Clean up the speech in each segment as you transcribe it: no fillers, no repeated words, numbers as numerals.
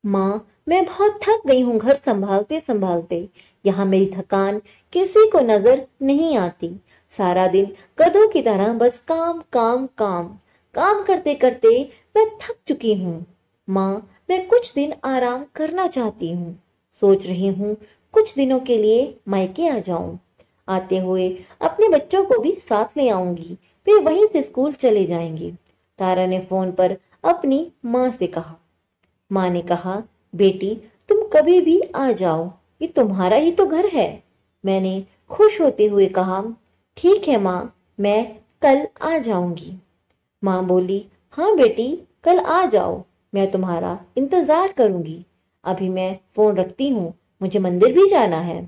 माँ, मैं बहुत थक गई हूँ घर संभालते संभालते। यहाँ मेरी थकान किसी को नजर नहीं आती। सारा दिन गधों की तरह बस काम काम काम काम करते करते मैं थक चुकी हूँ। माँ, मैं कुछ दिन आराम करना चाहती हूँ। सोच रही हूँ कुछ दिनों के लिए मायके आ जाऊं। आते हुए अपने बच्चों को भी साथ ले आऊंगी। वे वहीं से स्कूल चले जाएंगे। तारा ने फोन पर अपनी माँ से कहा। माँ ने कहा, बेटी तुम कभी भी आ जाओ, ये तुम्हारा ही तो घर है। मैंने खुश होते हुए कहा, ठीक है माँ, मैं कल आ जाऊंगी। माँ बोली, हाँ बेटी, कल आ जाओ, मैं तुम्हारा इंतजार करूंगी। अभी मैं फोन रखती हूँ, मुझे मंदिर भी जाना है।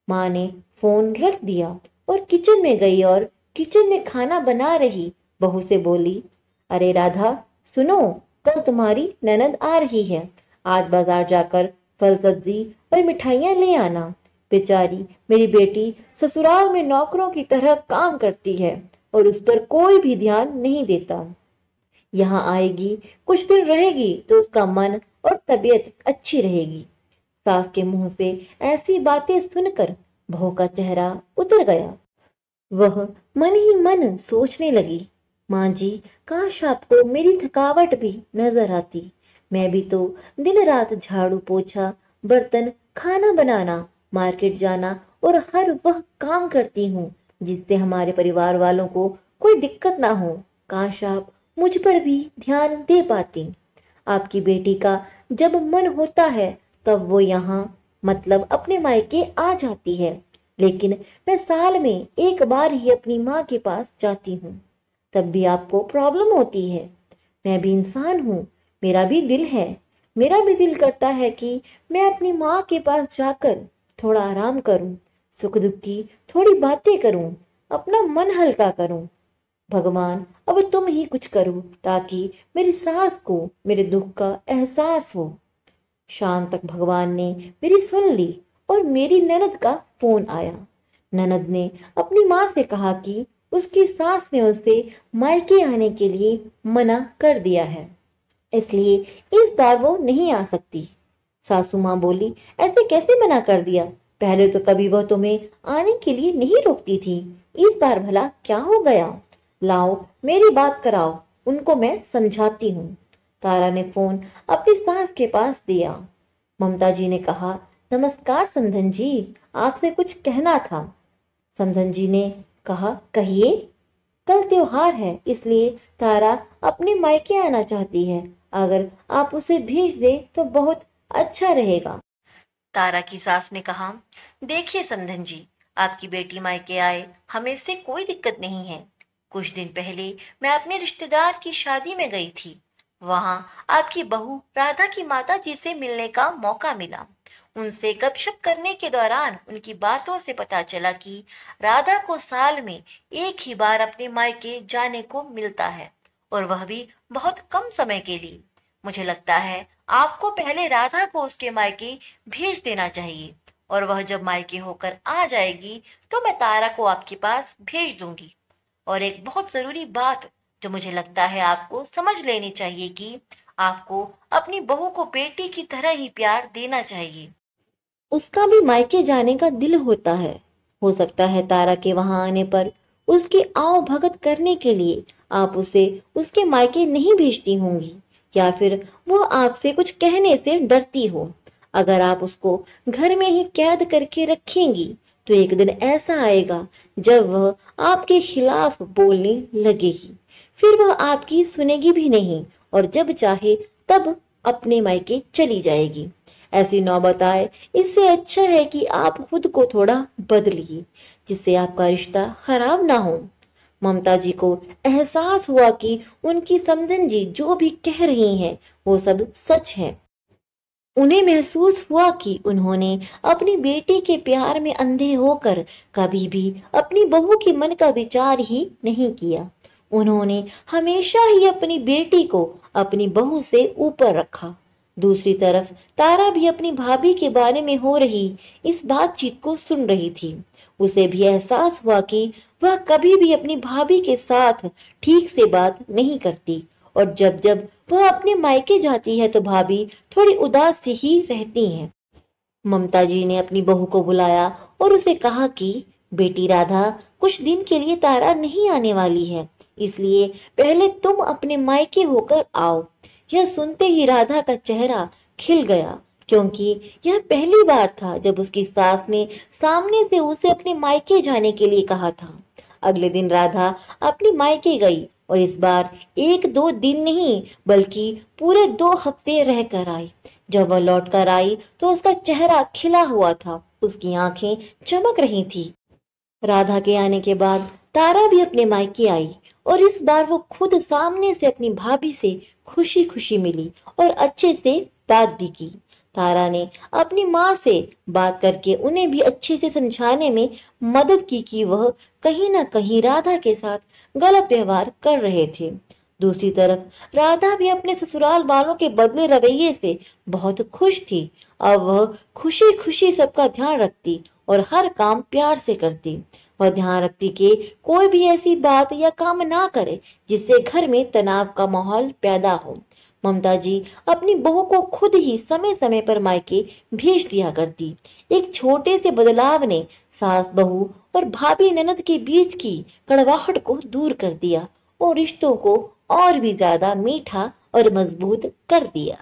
माँ ने फोन रख दिया और किचन में गई और किचन में खाना बना रही बहू से बोली, अरे राधा, सुनो, कल तुम्हारी ननद आ रही है। आज बाजार जाकर फल सब्जी और मिठाइयाँ ले आना। बेचारी मेरी बेटी ससुराल में नौकरों की तरह काम करती है और उस पर कोई भी ध्यान नहीं देता। यहाँ आएगी, कुछ दिन रहेगी तो उसका मन और तबीयत अच्छी रहेगी। सास के मुंह से ऐसी बातें सुनकर बहू का चेहरा उतर गया। वह मन ही मन सोचने लगी, माँ जी, काश आपको मेरी थकावट भी नजर आती। मैं भी तो दिन रात झाड़ू पोछा, बर्तन, खाना बनाना, मार्केट जाना और हर वह काम करती हूँ जिससे हमारे परिवार वालों को कोई दिक्कत ना हो। काश आप मुझ पर भी ध्यान दे पाती। आपकी बेटी का जब मन होता है तब वो यहाँ मतलब अपने मायके आ जाती है, लेकिन मैं साल में एक बार ही अपनी माँ के पास जाती हूँ। तब भी आपको प्रॉब्लम होती है। मैं भी इंसान हूँ, मेरा भी दिल है। मेरा भी दिल करता है कि मैं अपनी माँ के पास जाकर थोड़ा आराम करूं, सुख दुख की थोड़ी बातें करूं, अपना मन हल्का करूं। भगवान, अब तुम ही कुछ करो ताकि मेरी सास को मेरे दुख का एहसास हो। शाम तक भगवान ने मेरी सुन ली और मेरी ननद का फोन आया। ननद ने अपनी माँ से कहा कि उसकी सास ने उसे मायके आने के लिए मना कर दिया है, इसलिए इस बार वो नहीं आ सकती। सासू माँ बोली, ऐसे कैसे मना कर दिया? पहले तो कभी वह तुम्हें आने के लिए नहीं रोकती थी, इस बार भला क्या हो गया? लाओ मेरी बात कराओ, उनको मैं समझाती हूँ। तारा ने फोन अपनी सास के पास दिया। ममता जी ने कहा, नमस्कार समधन जी, आपसे कुछ कहना था। समधन जी ने कहा, कहिए। कल त्योहार है, इसलिए तारा अपने मायके आना चाहती है। अगर आप उसे भेज दें तो बहुत अच्छा रहेगा। तारा की सास ने कहा, देखिए समधन जी, आपकी बेटी मायके आए, हमें इससे कोई दिक्कत नहीं है। कुछ दिन पहले मैं अपने रिश्तेदार की शादी में गई थी। वहां आपकी बहू राधा की माता जी से मिलने का मौका मिला। उनसे गपशप करने के दौरान उनकी बातों से पता चला कि राधा को साल में एक ही बार अपने मायके जाने को मिलता है, और वह भी बहुत कम समय के लिए। मुझे लगता है आपको पहले राधा को उसके मायके भेज देना चाहिए, और वह जब मायके होकर आ जाएगी तो मैं तारा को आपके पास भेज दूंगी। और एक बहुत जरूरी बात जो मुझे लगता है आपको समझ लेनी चाहिए कि आपको अपनी बहू को बेटी की तरह ही प्यार देना चाहिए। उसका भी मायके जाने का दिल होता है। हो सकता है तारा के वहां आने पर उसकी आओ भगत करने के लिए आप उसे उसके मायके नहीं भेजती होंगी, या फिर वो आपसे कुछ कहने से डरती हो। अगर आप उसको घर में ही कैद करके रखेंगी तो एक दिन ऐसा आएगा जब वह आपके खिलाफ बोलने लगेगी। फिर वह आपकी सुनेगी भी नहीं और जब चाहे तब अपने मायके चली जाएगी। ऐसी नौबत आए, इससे अच्छा है कि आप खुद को थोड़ा बदलिए, जिससे आपका रिश्ता खराब ना हो। ममता जी को एहसास हुआ कि उनकी समधन जी जो भी कह रही हैं वो सब सच है। उन्हें महसूस हुआ कि उन्होंने अपनी बेटी के प्यार में अंधे होकर कभी भी अपनी बहू के मन का विचार ही नहीं किया। उन्होंने हमेशा ही अपनी बेटी को अपनी बहू से ऊपर रखा। दूसरी तरफ तारा भी अपनी भाभी के बारे में हो रही इस बातचीत को सुन रही थी। उसे भी एहसास हुआ कि वह कभी भी अपनी भाभी के साथ ठीक से बात नहीं करती और जब जब वह अपने मायके जाती है तो भाभी थोड़ी उदास सी ही रहती हैं। ममता जी ने अपनी बहू को बुलाया और उसे कहा कि बेटी राधा, कुछ दिन के लिए तारा नहीं आने वाली है, इसलिए पहले तुम अपने मायके होकर आओ। यह सुनते ही राधा का चेहरा खिल गया, क्योंकि यह पहली बार था जब उसकी सास ने सामने से उसे अपने मायके जाने के लिए कहा था। अगले दिन राधा अपने मायके गई और इस बार एक दो दिन नहीं बल्कि पूरे 2 हफ्ते रह कर आई। जब वह लौट कर आई तो उसका चेहरा खिला हुआ था, उसकी आंखें चमक रही थी। राधा के आने के बाद तारा भी अपने मायके आई और इस बार वो खुद सामने से अपनी भाभी से खुशी खुशी मिली और अच्छे से बात भी की। तारा ने अपनी माँ से बात करके उन्हें भी अच्छे से समझाने में मदद की कि वह कहीं ना कहीं राधा के साथ गलत व्यवहार कर रहे थे। दूसरी तरफ राधा भी अपने ससुराल वालों के बदले रवैये से बहुत खुश थी। अब वह खुशी खुशी सबका ध्यान रखती और हर काम प्यार से करती। वह ध्यान रखती कि कोई भी ऐसी बात या काम ना करे जिससे घर में तनाव का माहौल पैदा हो। ममता जी अपनी बहू को खुद ही समय समय पर मायके भेज दिया करती। एक छोटे से बदलाव ने सास बहू और भाभी ननद के बीच की कड़वाहट को दूर कर दिया और रिश्तों को और भी ज्यादा मीठा और मजबूत कर दिया।